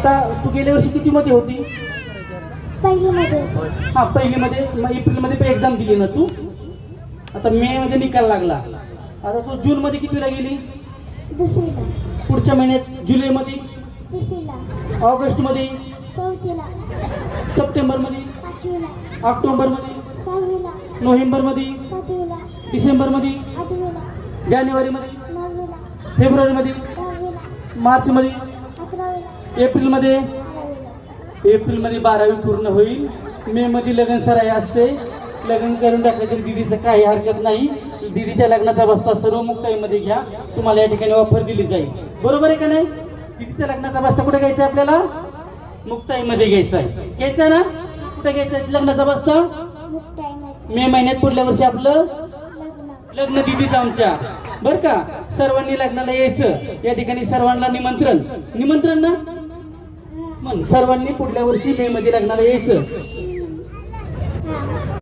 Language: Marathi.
आता तू गेल्या वर्षी किती मध्ये होती? पहिलीमध्ये. हा पहिलीमध्ये. मग एप्रिलमध्ये पण एक्झाम दिली ना तू? आता मे मध्ये निकाल लागला. आता तू जून मध्ये कितीला गेली? दुसरीला. पुढच्या महिन्यात जुलैमध्ये, तिसरीला. ऑगस्ट मध्ये, चौथीला. सप्टेंबर मध्ये, पाचवीला. ऑक्टोबर मध्ये, सहावीला. नोव्हेंबर मध्ये, सातवीला. डिसेंबर मध्ये, आठवीला. जानेवारी मध्ये, नववीला. फेब्रुवारी मध्ये, दहावीला. मार्च मध्ये, अकरावीला. एप्रिल मध्ये. बारावीला. एप्रिल मध्ये 12वी पूर्ण होईल. मे मध्ये लग्न सराई असते. लग्न करून टाकलं तरी दिदीचं काही हरकत नाही. दिदीच्या लग्नाचा बस्ता सर्व मुक्ताईमध्ये घ्या. तुम्हाला या ठिकाणी ऑफर दिली जाईल. बरोबर आहे का नाही? दिदीच्या लग्नाचा बस्ता कुठे घ्यायचा आपल्याला? मुक्ताईमध्ये घ्यायचा आहे. घ्यायचा ना? कुठे घ्यायचा लग्नाचा बस्ता? मुक्ताईमध्ये. मे महिन्यात पुढल्या वर्षी आपलं लग्न. लग्न दिदीचं आमच्या. बर का? सर्वांनी लग्नाला यायचं. या ठिकाणी सर्वांना निमंत्रण. निमंत्रण ना? मग सर्वांनी पुढल्या वर्षी मे मध्ये लग्नाला यायचं.